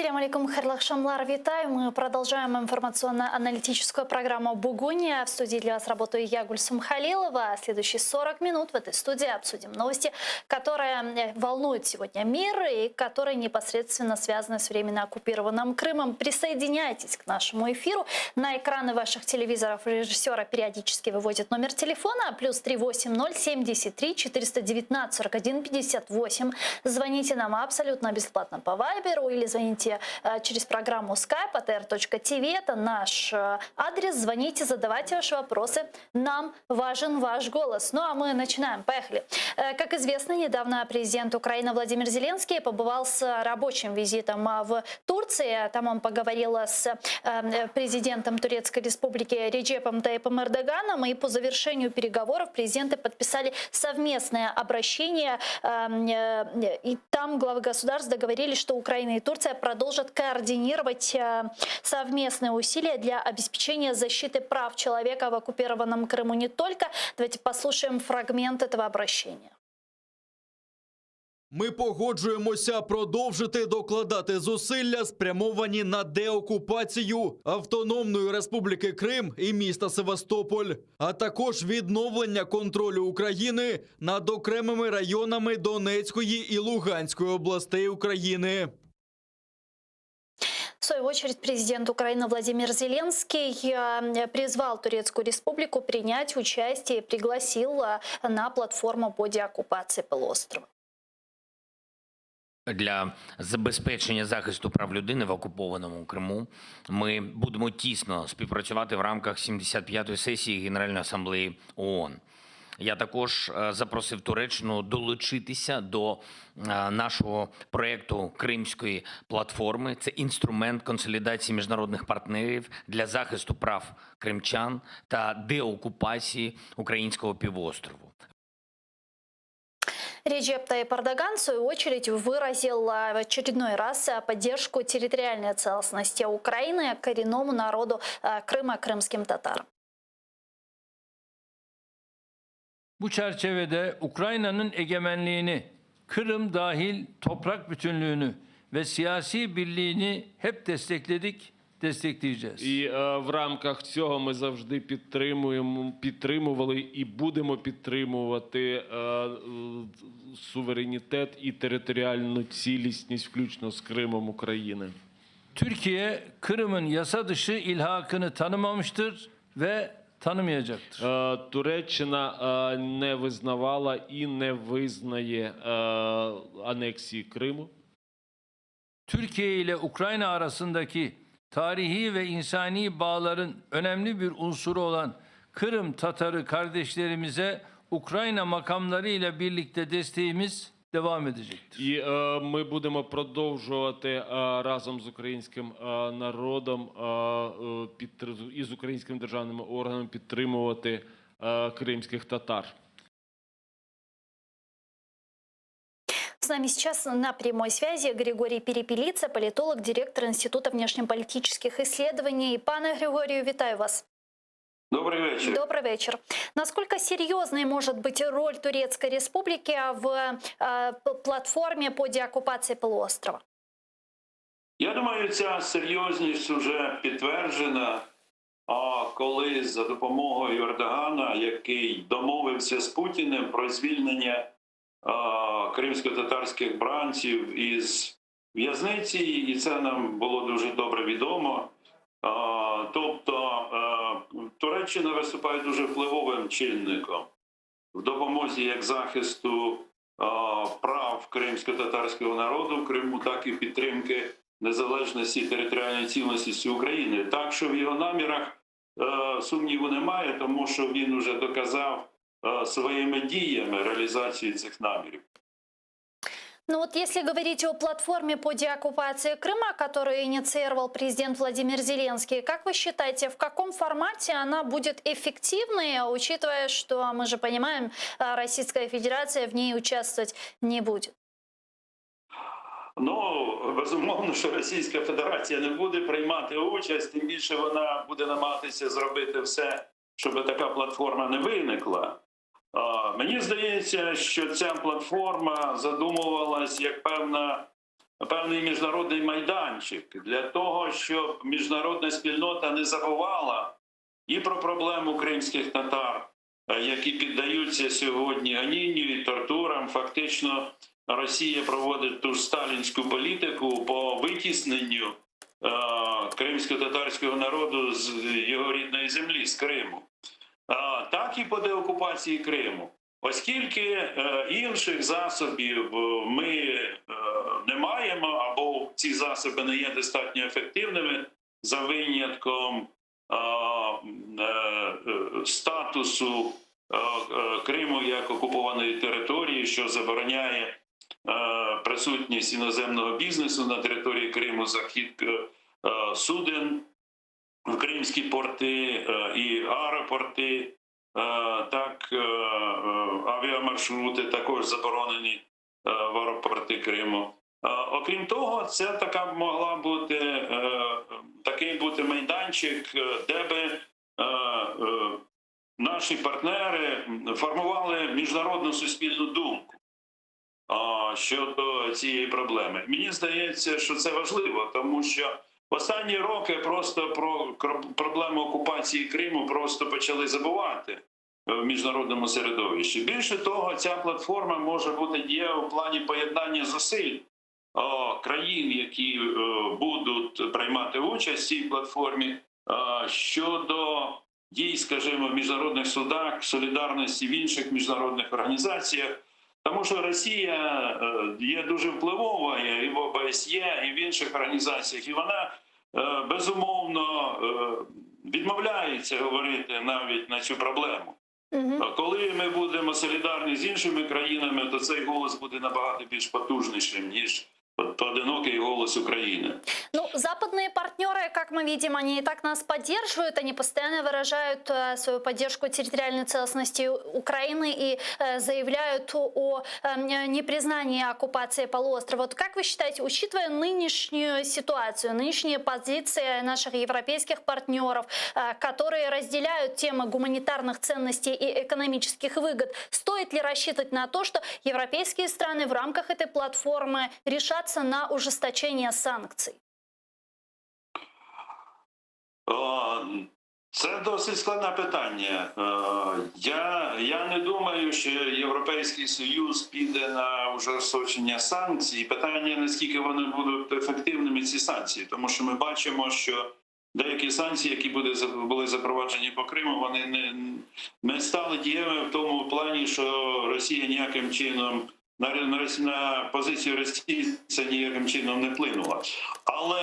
Ассаляму алейкум, хайрлах шамлар, витаю. Мы продолжаем информационно-аналитическую программу «Бугуния». В студии для вас работаю я, Гульсум Халилова. Следующие 40 минут в этой студии обсудим новости, которые волнуют сегодня мир и которые непосредственно связаны с временно оккупированным Крымом. Присоединяйтесь к нашему эфиру. На экраны ваших телевизоров режиссера периодически выводит номер телефона +380 73 419 41 58. Звоните нам абсолютно бесплатно по Вайберу или звоните через программу Skype atr.tv. Это наш адрес. Звоните, задавайте ваши вопросы. Нам важен ваш голос. Ну а мы начинаем. Поехали. Как известно, недавно президент Украины Владимир Зеленский побывал с рабочим визитом в Турции. Там он поговорил с президентом Турецкой Республики Реджепом Тайипом Эрдоганом. И по завершению переговоров президенты подписали совместное обращение. И там главы государств договорились, что Украина и Турция продолжат координировать совместные усилия для обеспечения защиты прав человека в оккупированном Крыму не только. Давайте послушаем фрагмент этого обращения. Ми погоджуємося продовжити докладати зусилля, спрямовані на деокупацію Автономної Республіки Крим і міста Севастополь, а також відновлення контролю України над окремими районами Донецької і Луганської областей України. В свою очередь, президент Украины Владимир Зеленский призвал Турецкую Республику принять участие и пригласил на платформу по деоккупации полуострова. Для забезпечення захисту прав людини в окупованому Криму ми будемо тісно співпрацювати в рамках 75-ї сесії Генеральної асамблеї ООН. Я також запросив Туреччину долучитися до нашого проєкту Кримської платформи. Це інструмент консолідації міжнародних партнерів для захисту прав кримчан та деокупації українського півострову. Реджеп Тайип Эрдоган, в свою очередь, выразил в очередной раз поддержку территориальной целостности Украины коренному народу Крыма, крымским татарам. Bu çerçevede Ukrayna'nın egemenliğini, Kırım dahil toprak bütünlüğünü ve siyasi birliğini hep destekledik, destekleyeceğiz. І в рамках цього ми завжди підтримували і будемо підтримувати суверенітет і територіальну цілісність, включно з Кримом України. Türkiye, Kırım'ın yasa dışı ilhakını tanımamıştır ve tanımayacaktır. Туреччина не визнавала і не визнає анексії Криму. Türkiye ile Ukrayna arasındaki tarihi ve insani bağların önemli bir unsuru olan Kırım Tatarı kardeşlerimize Ukrayna makamları ile birlikte desteğimiz devam edecektir. І ми будемо продовжувати разом з українським народом і з українськими державними органами підтримувати кримських татар. С нами сейчас на прямой связи Григорий Перепелица, политолог, директор Института внешнеполитических исследований. Пане Григорию, витаю вас. Добрый вечер. Добрый вечер. Насколько серьезной может быть роль Турецкой Республики в платформе по деоккупации полуострова? Я думаю, ця серйозність вже підтверджена, коли за допомогою Ердогана, який домовився з Путіним про звільнення кримсько-татарських бранців із в'язниці, і це нам було дуже добре відомо. Тобто Туреччина виступає дуже впливовим чинником в допомозі як захисту прав кримсько-татарського народу в Криму, так і підтримки незалежності і територіальної цілісності України. Так що в його намірах сумніву немає, тому що він вже доказав своими діями реалізації цих намірів. Ну вот если говорить о платформе по деоккупации Крыма, которую инициировал президент Владимир Зеленский, как вы считаете, в каком формате она будет эффективной, учитывая, что, мы же понимаем, Российская Федерация в ней участвовать не будет? Ну, безумовно, що Російська Федерація не буде приймати участь, тим більше вона буде намагатися зробити все, щоб така платформа не виникла. Мені здається, що ця платформа задумувалась як певна певний міжнародний майданчик для того, щоб міжнародна спільнота не забувала і про проблему кримських татар, які піддаються сьогодні гонінню і тортурам. Фактично Росія проводить ту ж сталінську політику по витісненню кримсько-татарського народу з його рідної землі, з Криму. Так і по деокупації Криму. Оскільки інших засобів ми не маємо, або ці засоби не є достатньо ефективними за винятком статусу Криму як окупованої території, що забороняє присутність іноземного бізнесу на території Криму, захід суден в кримські порти і аеропорти, так авіамаршрути також заборонені в аеропорти Криму. Окрім того, це такий бути майданчик, де би наші партнери формували міжнародну суспільну думку щодо цієї проблеми. Мені здається, що це важливо, тому що в останні роки просто про проблему окупації Криму просто почали забувати в міжнародному середовищі. Більше того, ця платформа може бути дієва в плані поєднання зусиль країн, які будуть приймати участь в цій платформі, щодо дій, скажімо, в міжнародних судах, солідарності в інших міжнародних організаціях. Тому що Росія є дуже впливовою і в ОБСЄ, і в інших організаціях, і вона безумовно відмовляється говорити навіть на цю проблему. Коли ми будемо солідарні з іншими країнами, то цей голос буде набагато більш потужнішим, ніж поодинокий голос Украины. Ну, западные партнеры, как мы видим, они и так нас поддерживают, они постоянно выражают свою поддержку территориальной целостности Украины и заявляют о непризнании оккупации полуострова. Вот как вы считаете, учитывая нынешнюю ситуацию, нынешние позиции наших европейских партнеров, которые разделяют темы гуманитарных ценностей и экономических выгод, стоит ли рассчитывать на то, что европейские страны в рамках этой платформы решатся на ужесточение санкций? Це досить складне питання. Я не думаю, що Європейський Союз піде на ужесточення санкцій. Питання, наскільки вони будуть ефективними, ці санкції. Тому що ми бачимо, що деякі санкції, які були запроваджені по Криму, вони не стали дієвими в тому плані, що Росія ніяким чином на позицію Росії це ніяким чином не вплинуло. Але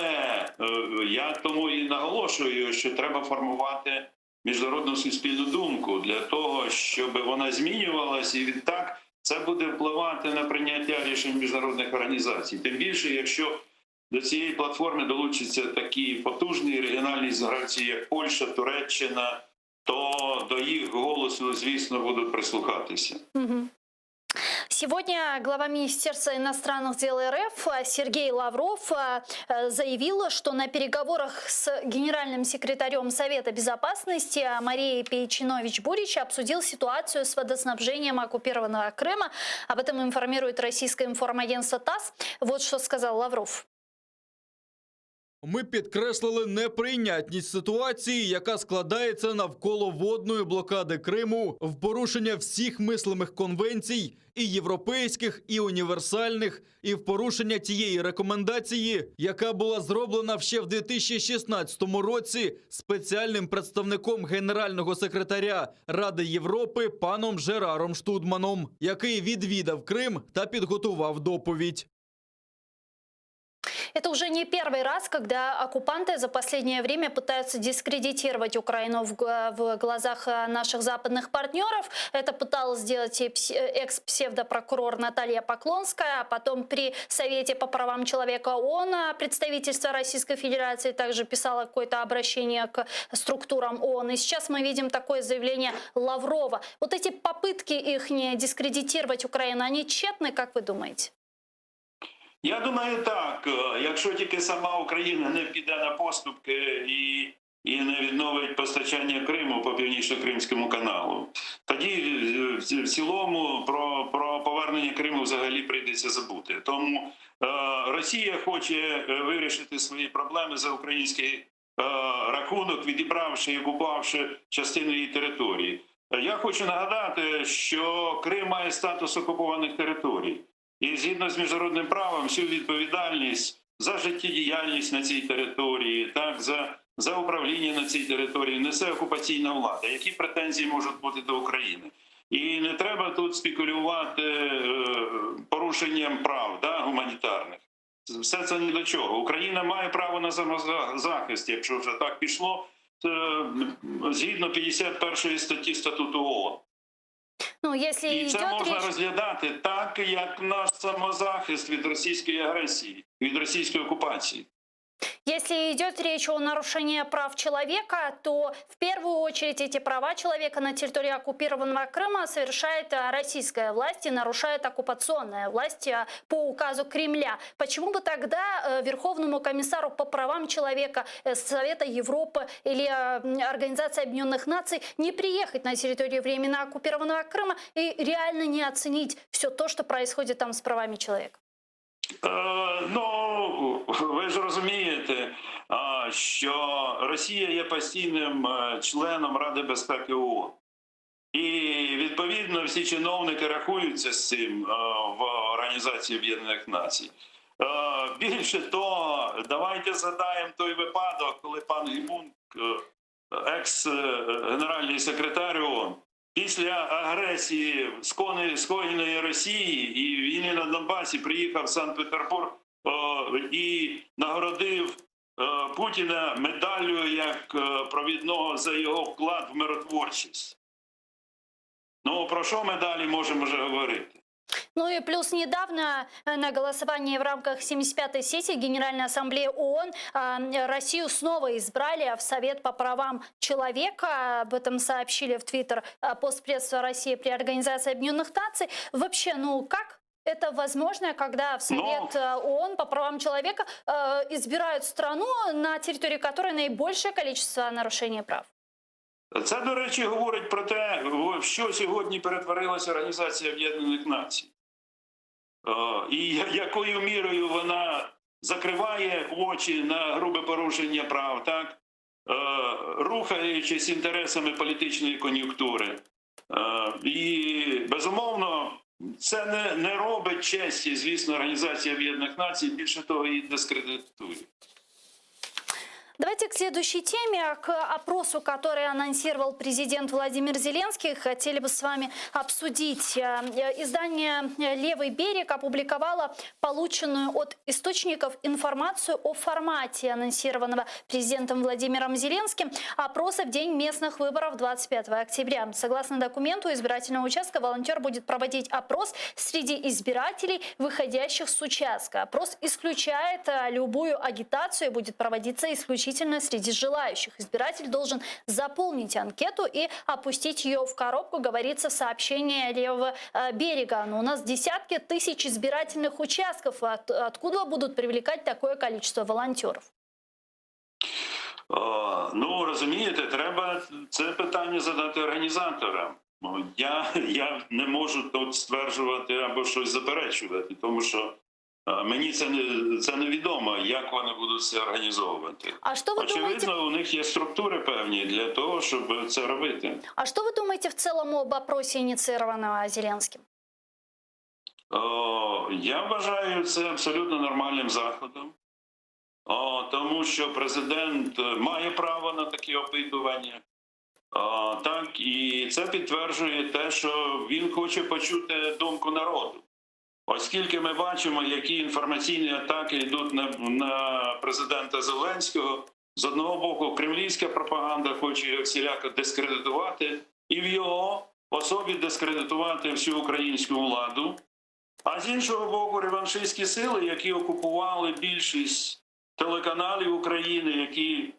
я тому і наголошую, що треба формувати міжнародну суспільну думку для того, щоб вона змінювалася, і відтак це буде впливати на прийняття рішень міжнародних організацій. Тим більше, якщо до цієї платформи долучаться такі потужні регіональні гравці, як Польща, Туреччина, то до їх голосу, звісно, будуть прислухатися. Сегодня глава Министерства иностранных дел РФ Сергей Лавров заявил, что на переговорах с генеральным секретарем Совета Безопасности Марией Пейчинович-Бурич обсудил ситуацию с водоснабжением оккупированного Крыма. Об этом информирует российское информагентство ТАСС. Вот что сказал Лавров. Ми підкреслили неприйнятність ситуації, яка складається навколо водної блокади Криму в порушення всіх мислимих конвенцій, і європейських, і універсальних, і в порушення тієї рекомендації, яка була зроблена ще в 2016 році спеціальним представником Генерального секретаря Ради Європи паном Жераром Штудманом, який відвідав Крим та підготував доповідь. Это уже не первый раз, когда оккупанты за последнее время пытаются дискредитировать Украину в глазах наших западных партнеров. Это пыталась сделать экс-псевдопрокурор Наталья Поклонская, а потом при Совете по правам человека ООН представительство Российской Федерации также писало какое-то обращение к структурам ООН. И сейчас мы видим такое заявление Лаврова. Вот эти попытки их не дискредитировать Украину, они тщетны, как вы думаете? Я думаю, так. Якщо тільки сама Україна не піде на поступки і не відновить постачання Криму по Північно-Кримському каналу, тоді в цілому про повернення Криму взагалі прийдеться забути. Тому Росія хоче вирішити свої проблеми за український рахунок, відібравши і окупавши частину її території. Я хочу нагадати, що Крим має статус окупованих територій. І згідно з міжнародним правом всю відповідальність за життєдіяльність на цій території, так, за управління на цій території несе окупаційна влада. Які претензії можуть бути до України? І не треба тут спекулювати порушенням прав, да, гуманітарних. Все це ні до чого. Україна має право на самозахист, якщо вже так пішло, згідно 51 статті Статуту ООН. Ну, если І це идет можна речь... розглядати так, як наш самозахист від російської агресії, від російської окупації. Если идет речь о нарушении прав человека, то в первую очередь эти права человека на территории оккупированного Крыма совершает российская власть и нарушает оккупационная власть по указу Кремля. Почему бы тогда Верховному комиссару по правам человека Совета Европы или Организации Объединенных Наций не приехать на территорию временно оккупированного Крыма и реально не оценить все то, что происходит там с правами человека? Ну, ви ж розумієте, що Росія є постійним членом Ради безпеки ООН. І, відповідно, всі чиновники рахуються з цим в Організації Об'єднаних Націй. Більше того, давайте згадаємо той випадок, коли пан Гімунг, екс-генеральний секретар ООН, після агресії скоєної Росії і війни на Донбасі приїхав в Санкт-Петербург і нагородив Путіна медаллю як провідного за його вклад в миротворчість. Ну, про що ми далі можемо вже говорити? Ну и плюс недавно на голосовании в рамках 75-й сессии Генеральной Ассамблеи ООН Россию снова избрали в Совет по правам человека. Об этом сообщили в Твиттер постпредство России при Организации Объединенных Наций. Вообще, ну как это возможно, когда в Совет ООН по правам человека избирают страну, на территории которой наибольшее количество нарушений прав? Це, до речі, говорить про те, в що сьогодні перетворилася Організація Об'єднаних Націй. І якою мірою вона закриває очі на грубе порушення прав, так? Рухаючись інтересами політичної кон'юнктури. І, безумовно, це не робить честі, звісно, Організації Об'єднаних Націй, більше того, її дискредитує. Давайте к следующей теме, к опросу, который анонсировал президент Владимир Зеленский. Хотели бы с вами обсудить. Издание «Левый берег» опубликовало полученную от источников информацию о формате анонсированного президентом Владимиром Зеленским опроса в день местных выборов 25 октября. Согласно документу избирательного участка, волонтер будет проводить опрос среди избирателей, выходящих с участка. Опрос исключает любую агитацию и будет проводиться исключительно среди желающих. Избиратель должен заполнить анкету и опустить ее в коробку, говорится в сообщении «Левого берега». Но у нас десятки тысяч избирательных участков. Откуда будут привлекать такое количество волонтеров? Ну, розумієте, треба це питання задати організаторам. Я не можу тут стверджувати або щось заперечувати, тому що мені це невідомо, як вони будуть це організовувати. А що ви Очевидно, думаєте... у них є структури певні для того, щоб це робити. А что вы думаете в целом об опросе, инициированного Зеленским? Я вважаю це абсолютно нормальним заходом, тому що президент має право на такі опитування. Так, і це підтверджує те, що він хоче почути думку народу. Оскільки ми бачимо, які інформаційні атаки йдуть на президента Зеленського, з одного боку кремлівська пропаганда хоче його всіляко дискредитувати і в його особі дискредитувати всю українську владу, а з іншого боку реваншистські сили, які окупували більшість телеканалів України, які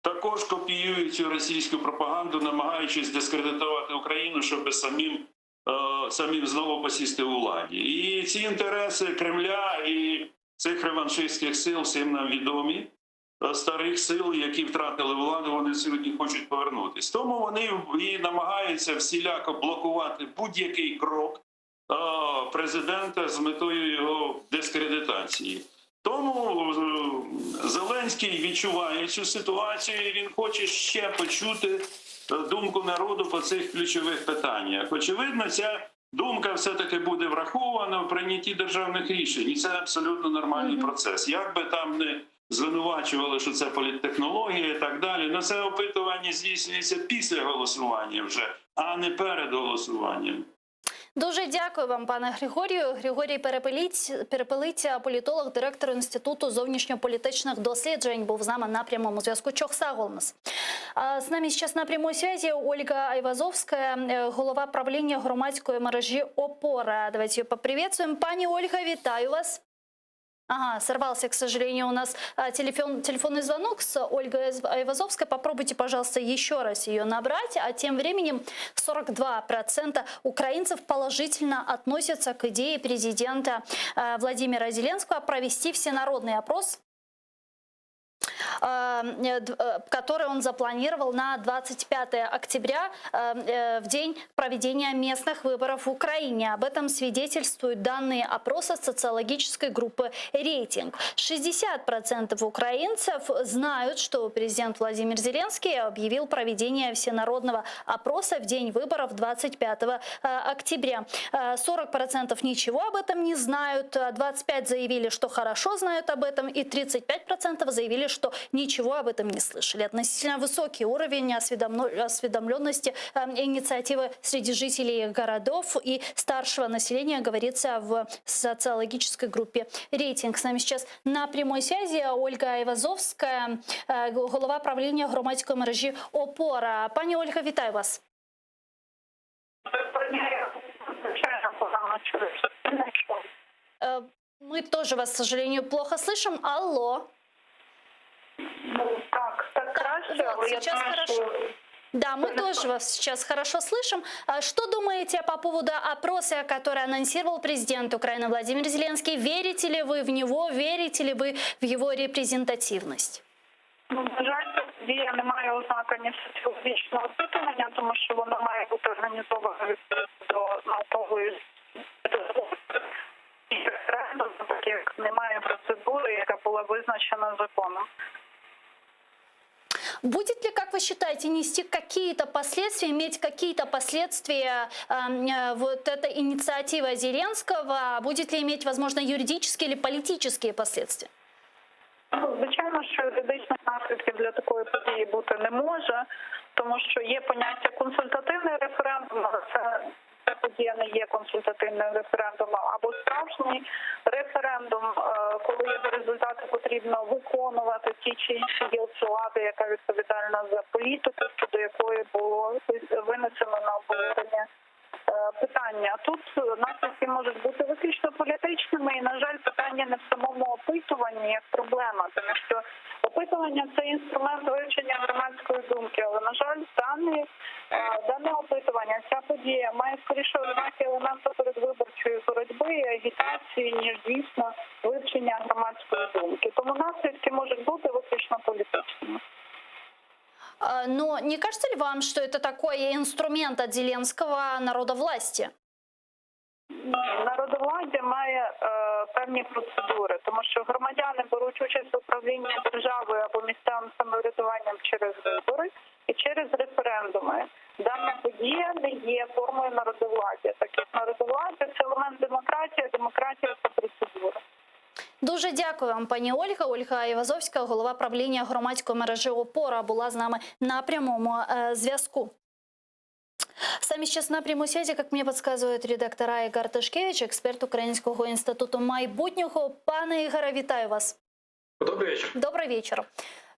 також копіюють цю російську пропаганду, намагаючись дискредитувати Україну, щоб самим знову посісти у владі. І ці інтереси Кремля і цих реваншистських сил всім нам відомі, старих сил, які втратили владу, вони сьогодні хочуть повернутися. Тому вони і намагаються всіляко блокувати будь-який крок президента з метою його дискредитації. Тому Зеленський відчуває цю ситуацію, і він хоче ще почути думку народу по цих ключових питаннях. Очевидно, ця думка все-таки буде врахована в прийнятті державних рішень, і це абсолютно нормальний процес. Як би там не звинувачували, що це політтехнологія і так далі, але це опитування здійснюється після голосування вже, а не перед голосуванням. Дуже дякую вам, пане Григорію. Григорій Перепелиця, політолог, директор Інституту зовнішньополітичних досліджень, був з нами на прямому зв'язку. Чохсаголмас. С нами сейчас на прямой связи Ольга Айвазовская, голова правління громадської мережі «Опора». Давайте ее поприветствуем. Пані Ольга, вітаю вас. Ага, сорвался, к сожалению, у нас телефонный звонок с Ольгой Айвазовской. Попробуйте, пожалуйста, еще раз ее набрать. А тем временем 42% украинцев положительно относятся к идее президента Владимира Зеленского провести всенародный опрос, который он запланировал на 25 октября, в день проведения местных выборов в Украине. Об этом свидетельствуют данные опроса социологической группы «Рейтинг». 60% украинцев знают, что президент Владимир Зеленский объявил проведение всенародного опроса в день выборов 25 октября. 40% ничего об этом не знают, 25% заявили, что хорошо знают об этом, и 35% заявили, что ничего об этом не слышали. Относительно высокий уровень осведомленности инициативы среди жителей городов и старшего населения говорится в социологической группе «Рейтинг». С нами сейчас на прямой связи Ольга Айвазовская, голова правління громадської мережі «Опора». Пані Ольга, вітаю вас. Мы тоже вас, к сожалению, плохо слышим. Алло. Так краще, вот, але я сейчас думаю, хорошо. що... Да, мы тоже вас сейчас хорошо слышим. Что думаете по поводу опроса, который анонсировал президент Украины Владимир Зеленский? Верите ли вы в него, верите ли вы в его репрезентативность? На жаль, дія не має ознаки соціологічного опитування, тому що воно має бути організовано відповідно до наукової референдуму, так як немає процедури, яка була визначена законом. Будет ли, как вы считаете, нести какие-то последствия, иметь какие-то последствия вот эта инициатива Зеленского? Будет ли иметь, возможно, юридические или политические последствия? Звичайно, що юридичних наслідків для такої події бути не може, тому що є поняття консультативний референдум, але ця подія не є консультативним референдумом, або справжній референдум, коли є результати потрібно виконувати ті чи інші гілки влади, яка відповідальна за політику, щодо якої було винесено на обговорення питання. Тут наслідки можуть бути виключно політичними, і, на жаль, питання не в самому опитуванні як проблема, тому що опитування – це інструмент вивчення громадської думки, але, на жаль, дане опитування, ця подія має скоріше ознаки елементу передвиборчої боротьби і агітації, ніж дійсно вивчення громадської думки. Тому наслідки можуть бути виключно політичними. Но не кажется ли вам, что это такой инструмент от Зеленского народовластия? Народовладдя має певні процедури, тому що громадяни беруть участь в управлінні державою або місцевим самоврядуванням через вибори і через референдуми. Дана подія не є формою народовладдя, так як народовладдя – це елемент демократії, а демократія – це процедура. Дуже дякую вам, пані Ольга. Ольга Айвазовська, голова правління громадської мережі «Опора», була з нами на прямому зв'язку. С нами сейчас на прямой связи, как мне подсказывает редактор Ігор Тишкевич, експерт Українського інституту майбутнього. Пане Игоре, вітаю вас. Добрый вечер. Добрый вечер.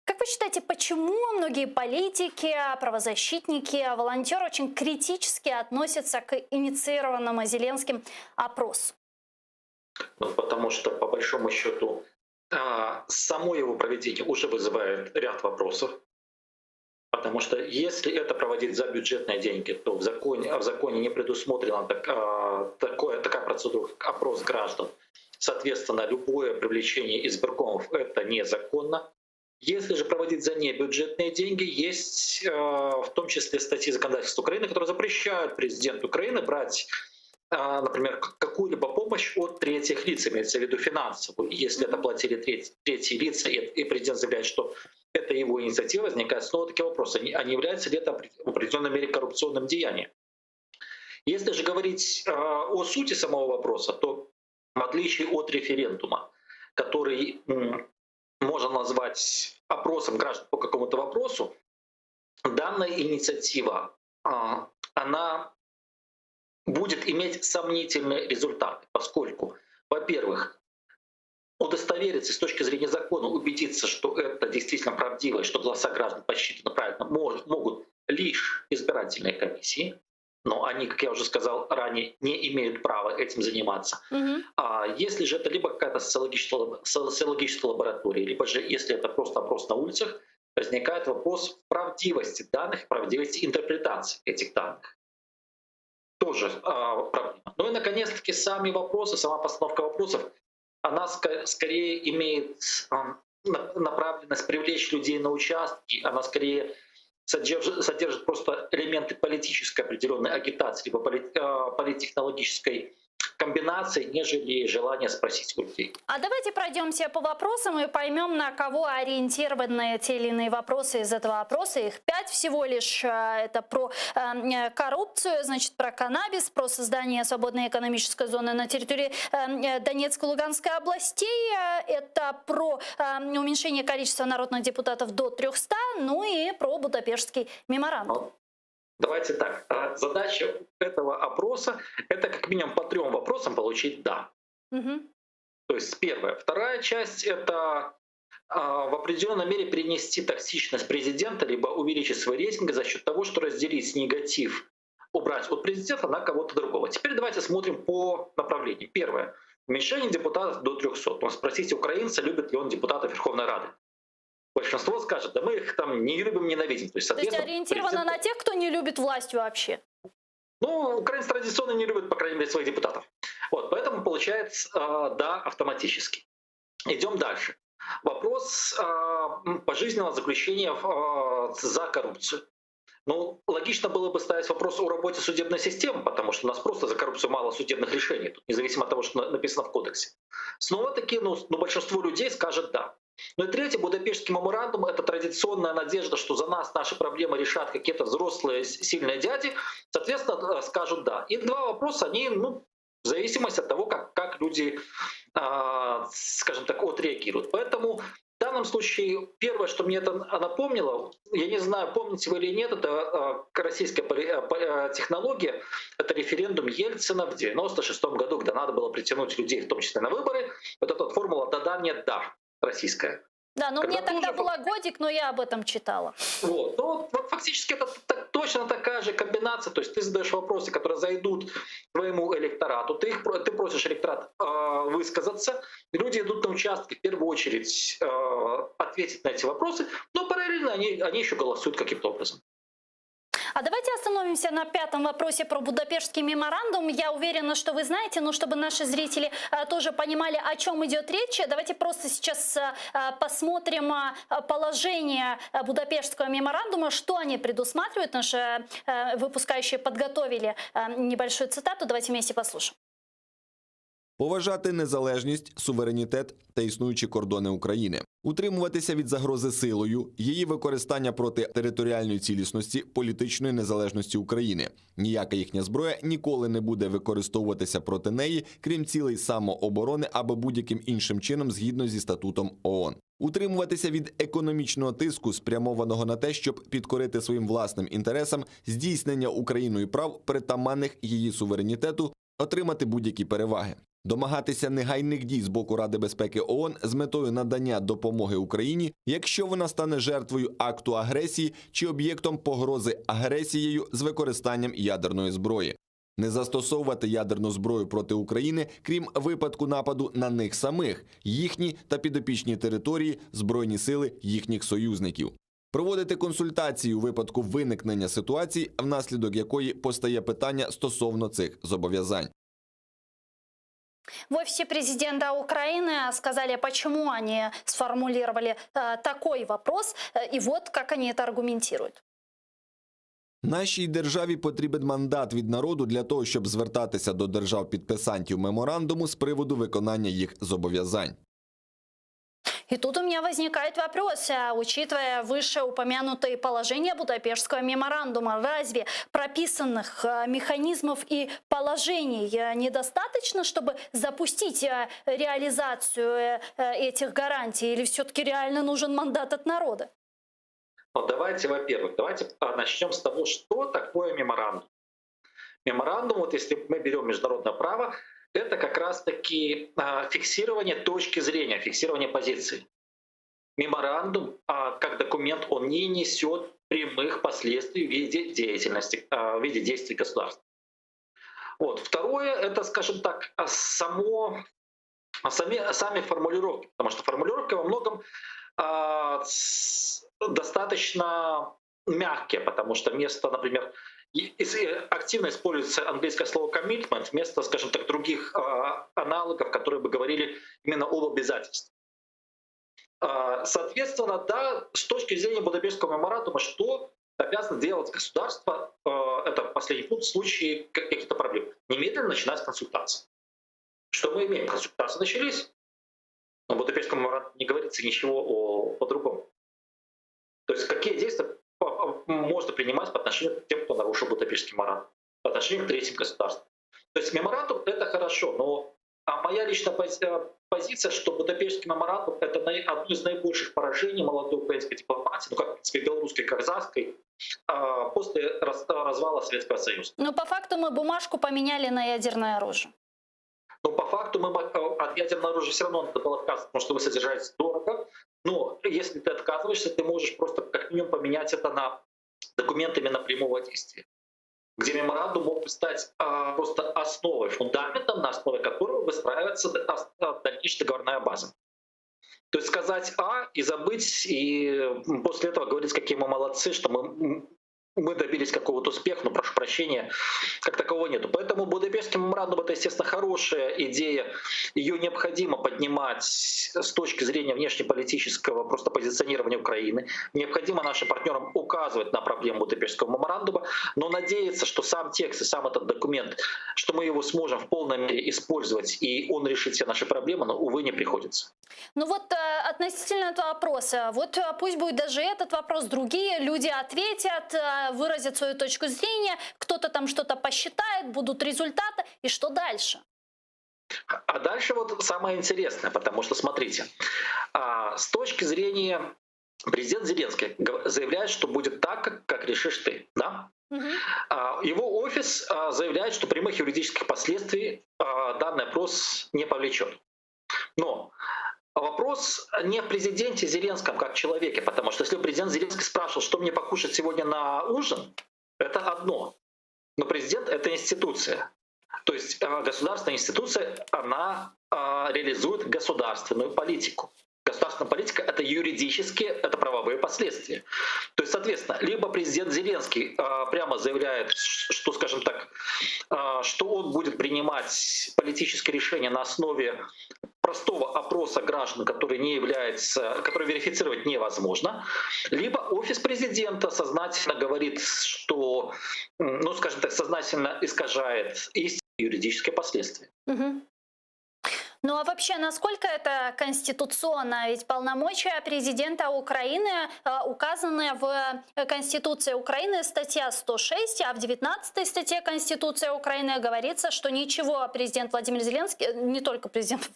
Как вы считаете, почему многие политики, правозащитники, волонтеры очень критически относятся к инициированному Зеленским опросу? Ну, потому что, по большому счету, само его проведение уже вызывает ряд вопросов. Потому что если это проводить за бюджетные деньги, то в законе не предусмотрена такая процедура, как опрос граждан. Соответственно, любое привлечение избиркомов – это незаконно. Если же проводить за небюджетные деньги, есть в том числе статьи законодательства Украины, которые запрещают президенту Украины брать например, какую-либо помощь от третьих лиц, имеется в виду финансовую. И если это платили третьи лица, и президент заявляет, что это его инициатива, возникает снова такие вопросы. А не является ли это в определенной мере коррупционным деянием? Если же говорить о сути самого вопроса, то в отличие от референдума, который можно назвать опросом граждан по какому-то вопросу, данная инициатива, она будет иметь сомнительные результаты, поскольку, во-первых, удостовериться с точки зрения закона, убедиться, что это действительно правдиво, и что голоса граждан посчитаны правильно, могут лишь избирательные комиссии, но они, как я уже сказал ранее, не имеют права этим заниматься. А если же это либо какая-то социологическая лаборатория, либо же если это просто опрос на улицах, возникает вопрос правдивости данных, правдивости интерпретации этих данных. Тоже проблема. Ну и, наконец-таки, сами вопросы, сама постановка вопросов, она скорее имеет направленность привлечь людей на участки, она скорее содержит просто элементы политической определенной агитации, либо политтехнологической комбинации, нежели желание спросить у людей. А давайте пройдемся по вопросам и поймем, на кого ориентированы те или иные вопросы из этого опроса. Их 5 всего лишь. Это про коррупцию, значит, про каннабис, про создание свободной экономической зоны на территории Донецкой и Луганской областей. Это про уменьшение количества народных депутатов до 300, ну и про Будапештский меморандум. Давайте так. Задача этого опроса — это как минимум по 3 вопросам получить «да». То есть первая. Вторая часть — это в определенной мере перенести токсичность президента, либо увеличить свои рейтинги за счет того, что разделить негатив, убрать от президента на кого-то другого. Теперь давайте смотрим по направлениям. Первое. Уменьшение депутатов до 300. Но спросите украинца, любит ли он депутатов Верховной Рады. Большинство скажет, да мы их там не любим, ненавидим. То есть ориентировано на тех, кто не любит власть вообще? Ну, украинцы традиционно не любят, по крайней мере, своих депутатов. Вот, поэтому получается «да» автоматически. Идем дальше. Вопрос пожизненного заключения за коррупцию. Ну, логично было бы ставить вопрос о работе судебной системы, потому что у нас просто за коррупцию мало судебных решений, тут, независимо от того, что написано в кодексе. Снова-таки, большинство людей скажет «да». Ну и третий, Будапештский меморандум — это традиционная надежда, что за нас наши проблемы решат какие-то взрослые сильные дяди, соответственно, скажут «да». И 2 вопроса, они, в зависимости от того, как люди, скажем так, отреагируют. Поэтому в данном случае первое, что мне это напомнило, я не знаю, помните вы или нет, это российская технология, это референдум Ельцина в 1996 году, когда надо было притянуть людей, в том числе на выборы. Вот эта формула «да-да, нет-да» российская. Да, но мне тогда было годик, но я об этом читала. Вот. Ну, вот фактически это точно такая же комбинация. То есть ты задаешь вопросы, которые зайдут твоему электорату, ты просишь электорат высказаться, люди идут на участки в первую очередь ответить на эти вопросы, но параллельно они еще голосуют каким-то образом. А давайте остановимся на 5-м вопросе про Будапештский меморандум. Я уверена, что вы знаете, но чтобы наши зрители тоже понимали, о чем идет речь, давайте просто сейчас посмотрим положение Будапештского меморандума, что они предусматривают. Наши выпускающие подготовили небольшую цитату. Давайте вместе послушаем. Поважати незалежність, суверенітет та існуючі кордони України. Утримуватися від загрози силою, її використання проти територіальної цілісності, політичної незалежності України. Ніяка їхня зброя ніколи не буде використовуватися проти неї, крім цілей самооборони або будь-яким іншим чином згідно зі статутом ООН. Утримуватися від економічного тиску, спрямованого на те, щоб підкорити своїм власним інтересам здійснення Україною прав, притаманних її суверенітету, отримати будь-які переваги. Домагатися негайних дій з боку Ради безпеки ООН з метою надання допомоги Україні, якщо вона стане жертвою акту агресії чи об'єктом погрози агресією з використанням ядерної зброї. Не застосовувати ядерну зброю проти України, крім випадку нападу на них самих, їхні та підопічні території, збройні сили їхніх союзників. Проводити консультації у випадку виникнення ситуації, внаслідок якої постає питання стосовно цих зобов'язань. В офисе президента Украины сказали, почему они сформулировали такой вопрос, и вот как они это аргументируют. Нашій державі потрібен мандат від народу для того, щоб звертатися до держав-підписантів меморандуму з приводу виконання їх зобов'язань. И тут у меня возникает вопрос, учитывая вышеупомянутые положения Будапештского меморандума, разве прописанных механизмов и положений недостаточно, чтобы запустить реализацию этих гарантий, или все-таки реально нужен мандат от народа? Но давайте, во-первых, начнем с того, что такое меморандум. Меморандум, вот если мы берем международное право, это как раз-таки фиксирование точки зрения, фиксирование позиции. Меморандум как документ, он не несет прямых последствий в виде деятельности, в виде действий государства. Вот. Второе, это, скажем так, сами формулировки, потому что формулировки во многом достаточно мягкие, потому что вместо, например, активно используется английское слово commitment вместо, скажем так, других аналогов, которые бы говорили именно об обязательстве. Соответственно, да, с точки зрения Будапештского меморандума, что обязано делать государство, это последний пункт, в случае каких-то проблем? Немедленно начинать консультации. Что мы имеем? Консультации начались, но в Будапештском меморандуме не говорится ничего по-другому. То есть какие действия можно принимать по отношению к тем, кто нарушил Будапештский меморандум, по отношению к третьим государствам. То есть меморандум — это хорошо, но моя личная позиция, что Будапештский меморандум — это одно из наибольших поражений молодой украинской дипломатии, ну как, в принципе, белорусской, казахской, после развала Советского Союза. Но по факту мы бумажку поменяли на ядерное оружие. Но по факту мы от ядерного оружия все равно надо было отказываться, потому что вы содержаетесь дорого. Но если ты отказываешься, ты можешь просто как минимум поменять это на документами на прямого действия, где меморандум мог бы стать просто основой, фундаментом, на основе которого выстраивается дальнейшая договорная база. То есть сказать и забыть, и после этого говорить, какие мы молодцы, что мы добились какого-то успеха, но, прошу прощения, как такового нету. Поэтому Будапештский меморандум — это, естественно, хорошая идея. Ее необходимо поднимать с точки зрения внешнеполитического просто позиционирования Украины. Необходимо нашим партнерам указывать на проблему Будапештского меморандума, но надеяться, что сам текст и сам этот документ, что мы его сможем в полной мере использовать, и он решит все наши проблемы, но, увы, не приходится. Ну вот относительно этого вопроса, вот пусть будет даже этот вопрос, другие люди ответят, выразят свою точку зрения, кто-то там что-то посчитает, будут результаты, и что дальше? А дальше вот самое интересное, потому что, смотрите, с точки зрения президент Зеленский заявляет, что будет так, как решишь ты, да? Его офис заявляет, что прямых юридических последствий данный опрос не повлечет. Но вопрос не в президенте Зеленском как человеке, потому что если президент Зеленский спрашивал, что мне покушать сегодня на ужин, это одно. Но президент — это институция. То есть государственная институция, она реализует государственную политику. Государственная политика — это юридические, это правовые последствия. То есть, соответственно, либо президент Зеленский прямо заявляет, что, скажем так, что он будет принимать политические решения на основе простого опроса граждан, который верифицировать невозможно, либо офис президента сознательно говорит, что, ну, скажем так, сознательно искажает истинные юридические последствия. Ну а вообще, насколько это конституционно? Ведь полномочия президента Украины указаны в Конституции Украины, статья 106, а в 19 статье Конституции Украины говорится, что ничего президент Владимир Зеленский, не только президент,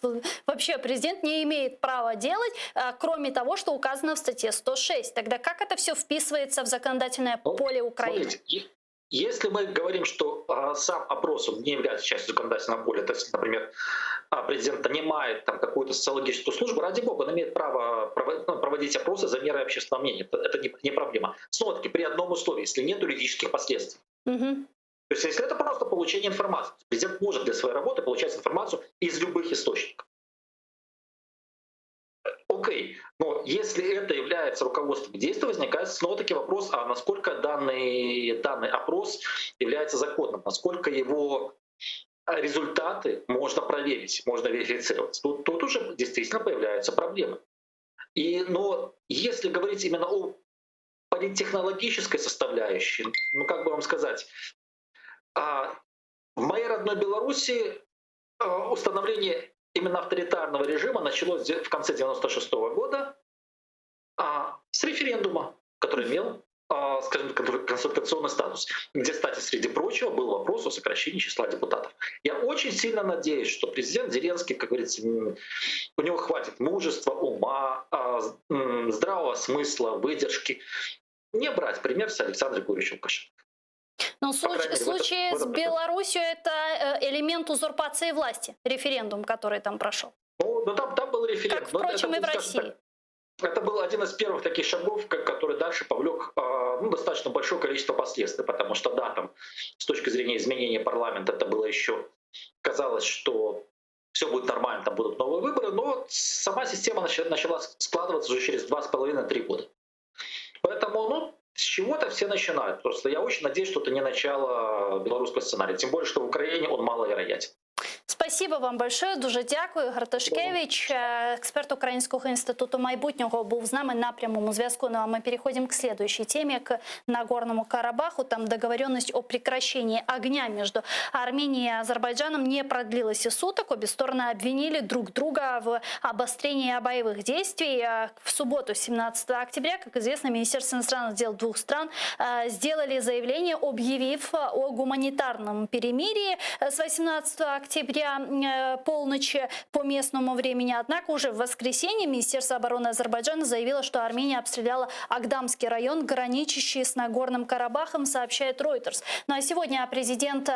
вообще президент не имеет права делать, кроме того, что указано в статье 106. Тогда как это все вписывается в законодательное поле Украины? Смотрите, если мы говорим, что сам опрос не является частью законодательного поля, то есть, например, президент нанимает там какую-то социологическую службу, ради бога, он имеет право проводить опросы за мерой общественного мнения. Это не проблема. Снова-таки при одном условии, если нет юридических последствий. То есть если это просто получение информации, президент может для своей работы получать информацию из любых источников. Окей, но если это является руководством к действию, возникает снова-таки вопрос, а насколько данный опрос является законным, насколько его результаты можно проверить, можно верифицировать. Тут уже действительно появляются проблемы. Но если говорить именно о политтехнологической составляющей, ну как бы вам сказать, в моей родной Беларуси установление именно авторитарного режима началось в конце 96-го года с референдума, который имел, скажем так, консультационный статус, где, кстати, среди прочего был вопрос о сокращении числа депутатов. Я очень сильно надеюсь, что президент Зеленский, как говорится, у него хватит мужества, ума, здравого смысла, выдержки не брать пример с Александром Григорьевичем Лукашенко. Но в случае с Беларусью это элемент узурпации власти, референдум, который там прошел. Ну там был референдум. Как, впрочем, и в России. Это был один из первых таких шагов, который дальше повлек достаточно большое количество последствий, потому что, да, там, с точки зрения изменения парламента, это было еще, казалось, что все будет нормально, там будут новые выборы, но сама система начала складываться уже через 2,5-3 года. Поэтому, с чего-то все начинают. Просто я очень надеюсь, что это не начало белорусского сценария, тем более, что в Украине он маловероятен. Спасибо вам большое, дуже дякую. Ігор Тишкевич, експерт Українського інституту майбутнього, був з нами на прямому зв'язку. Ну а мы переходим к следующей теме, к Нагорному Карабаху. Там договоренность о прекращении огня между Арменией и Азербайджаном не продлилась и суток. Обе стороны обвинили друг друга в обострении боевых действий. В субботу, 17 октября, как известно, Министерство иностранных дел двух стран сделали заявление, объявив о гуманитарном перемирии с 18 октября полночи по местному времени. Однако уже в воскресенье Министерство обороны Азербайджана заявило, что Армения обстреляла Агдамский район, граничащий с Нагорным Карабахом, сообщает Reuters. Ну а сегодня президент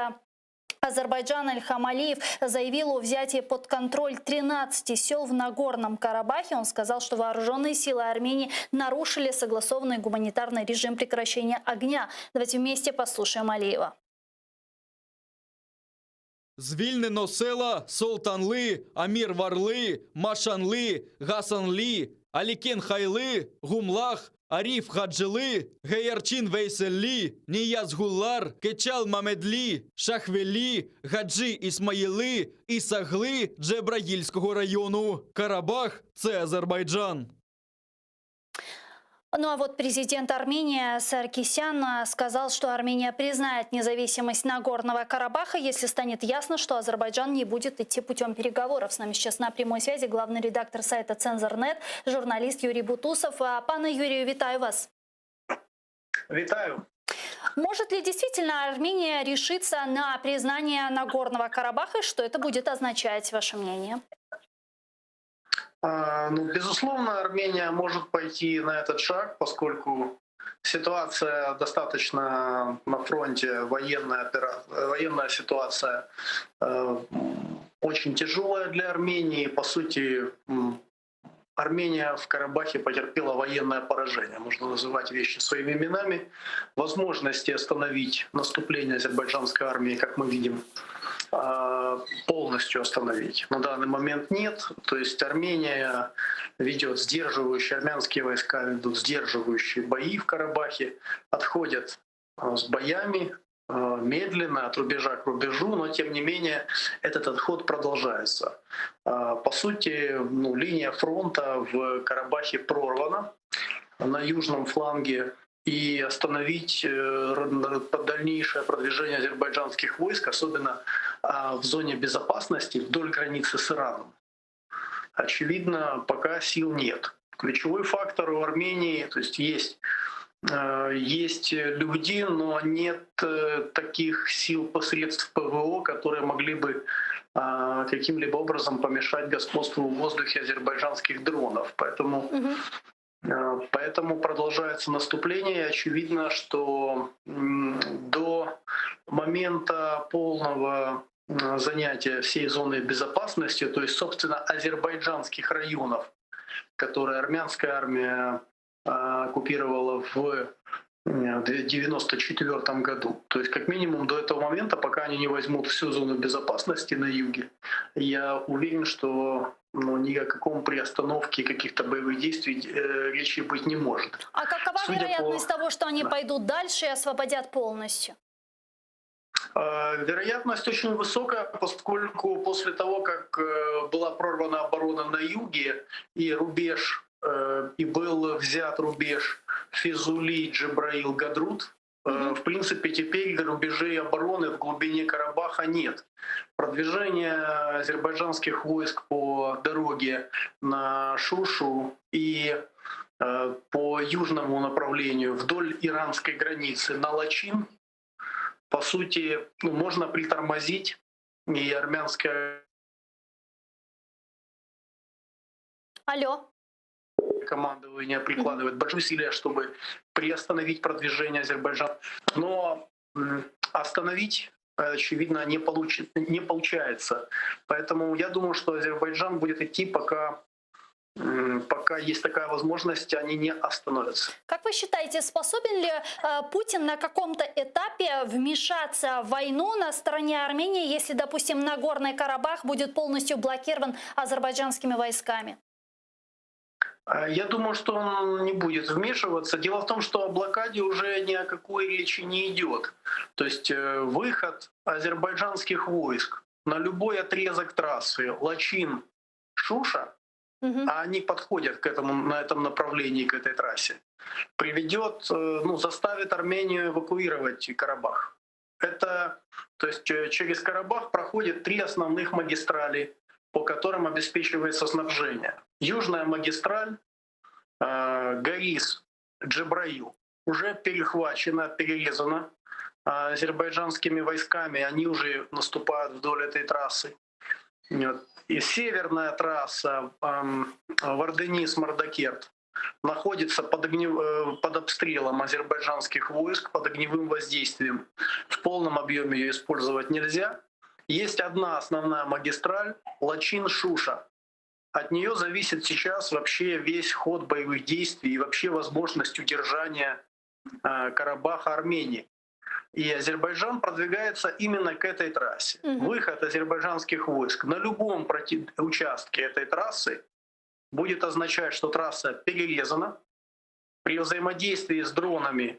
Азербайджана Ильхам Алиев заявил о взятии под контроль 13 сел в Нагорном Карабахе. Он сказал, что вооруженные силы Армении нарушили согласованный гуманитарный режим прекращения огня. Давайте вместе послушаем Алиева. Звільнено села Солтанли, Амір-Варли, Машанли, Гасанли, Алікен-Хайли, Гумлах, Ариф-Хаджили, Геярчин-Вейселли, Нияз-Гуллар, Кечал-Мамедлі, Шахвелі, Гаджі-Ісмаїли, Ісагли Джебраїльського району. Карабах – це Азербайджан. Ну а вот президент Армении Саркисян сказал, что Армения признает независимость Нагорного Карабаха, если станет ясно, что Азербайджан не будет идти путем переговоров. С нами сейчас на прямой связи главный редактор сайта Цензор.нет, журналист Юрий Бутусов. Пане Юрию, витаю вас. Витаю. Может ли действительно Армения решиться на признание Нагорного Карабаха? Что это будет означать, ваше мнение? Безусловно, Армения может пойти на этот шаг, поскольку ситуация достаточно на фронте, военная ситуация очень тяжелая для Армении. По сути, Армения в Карабахе потерпела военное поражение. Можно называть вещи своими именами. Возможности остановить наступление азербайджанской армии, как мы видим, полностью остановить на данный момент нет. То есть Армения ведет сдерживающие, армянские войска ведут сдерживающие бои в Карабахе, отходят с боями медленно от рубежа к рубежу, но тем не менее этот отход продолжается. По сути, линия фронта в Карабахе прорвана на южном фланге, и остановить дальнейшее продвижение азербайджанских войск, особенно в зоне безопасности вдоль границы с Ираном, очевидно, пока сил нет. Ключевой фактор у Армении, то есть есть люди, но нет таких сил посредств ПВО, которые могли бы каким-либо образом помешать господству в воздухе азербайджанских дронов. Поэтому продолжается наступление. И очевидно, что до момента полного занятия всей зоны безопасности, то есть, собственно, азербайджанских районов, которые армянская армия оккупировала в 1994 году. То есть, как минимум, до этого момента, пока они не возьмут всю зону безопасности на юге, я уверен, что ни о каком приостановке каких-то боевых действий речи быть не может. А какова вероятность того, что они пойдут дальше и освободят полностью? Вероятность очень высокая, поскольку после того, как была прорвана оборона на юге и рубеж и был взят рубеж Физули, Джебраил, Гадрут. В принципе, теперь рубежей обороны в глубине Карабаха нет. Продвижение азербайджанских войск по дороге на Шушу и по южному направлению вдоль иранской границы на Лачин, по сути, можно притормозить, и армянское Алло. командование прикладывает большие усилия, чтобы приостановить продвижение Азербайджана. Но остановить, очевидно, не получается. Поэтому я думаю, что Азербайджан будет идти, пока есть такая возможность, они не остановятся. Как вы считаете, способен ли Путин на каком-то этапе вмешаться в войну на стороне Армении, если, допустим, Нагорный Карабах будет полностью блокирован азербайджанскими войсками? Я думаю, что он не будет вмешиваться. Дело в том, что о блокаде уже ни о какой речи не идет. То есть выход азербайджанских войск на любой отрезок трассы Лачин-Шуша, а они подходят к этому, на этом направлении, к этой трассе, приведет, заставит Армению эвакуировать Карабах. То есть через Карабах проходят 3 основных магистрали, по которым обеспечивается снабжение. Южная магистраль Горис-Джебраил уже перехвачена, перерезана азербайджанскими войсками, они уже наступают вдоль этой трассы. И северная трасса Варденис-Мардакерт находится под обстрелом азербайджанских войск, под огневым воздействием. В полном объеме ее использовать нельзя. Есть одна основная магистраль Лачин-Шуша. От нее зависит сейчас вообще весь ход боевых действий и вообще возможность удержания Карабаха Армении. И Азербайджан продвигается именно к этой трассе. Выход азербайджанских войск на любом участке этой трассы будет означать, что трасса перерезана. При взаимодействии с дронами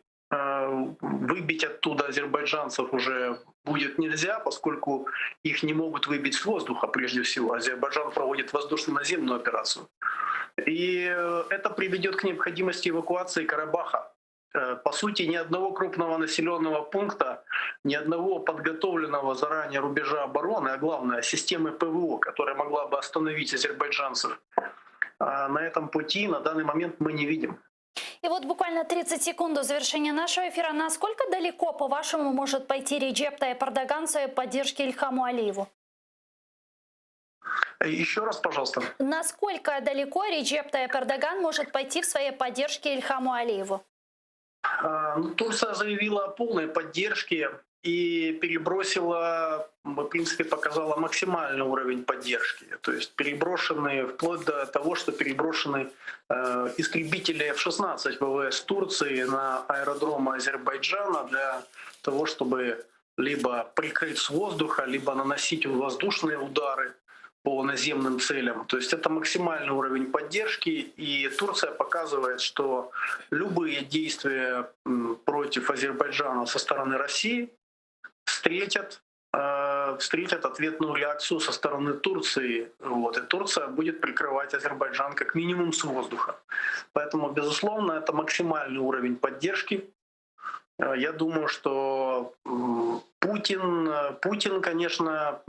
выбить оттуда азербайджанцев уже будет нельзя, поскольку их не могут выбить с воздуха прежде всего. Азербайджан проводит воздушно-наземную операцию. И это приведет к необходимости эвакуации Карабаха. По сути, ни одного крупного населенного пункта, ни одного подготовленного заранее рубежа обороны, а главное, системы ПВО, которая могла бы остановить азербайджанцев, на этом пути на данный момент мы не видим. И вот буквально 30 секунд до завершения нашего эфира. Насколько далеко, по-вашему, может пойти Реджеп Тайип Эрдоган в своей поддержке Ильхаму Алиеву? Еще раз, пожалуйста. Насколько далеко Реджеп Тайип Эрдоган может пойти в своей поддержке Ильхаму Алиеву? Турция заявила о полной поддержке и перебросила, в принципе, показала максимальный уровень поддержки. То есть переброшены, вплоть до того, что переброшены истребители F-16 ВВС Турции на аэродромы Азербайджана для того, чтобы либо прикрыть с воздуха, либо наносить воздушные удары по наземным целям. То есть это максимальный уровень поддержки, и Турция показывает, что любые действия против Азербайджана со стороны России встретят ответную реакцию со стороны Турции. И Турция будет прикрывать Азербайджан как минимум с воздуха. Поэтому, безусловно, это максимальный уровень поддержки. Я думаю, что Путин, конечно,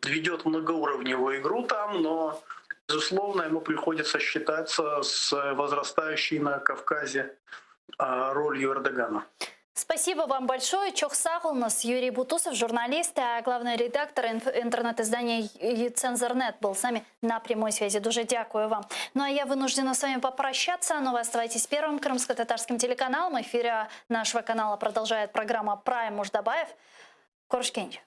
ведет многоуровневую игру там, но, безусловно, ему приходится считаться с возрастающей на Кавказе ролью Эрдогана. Спасибо вам большое. Чох Сағылныз, Юрий Бутусов, журналист, а главный редактор интернет-издания «Цензорнет» был с нами на прямой связи. Дуже дякую вам. Ну а я вынуждена с вами попрощаться, но вы оставайтесь первым крымско-татарским телеканалом. В эфире нашего канала продолжает программа «Прайм Муждабаев». Коршкенч.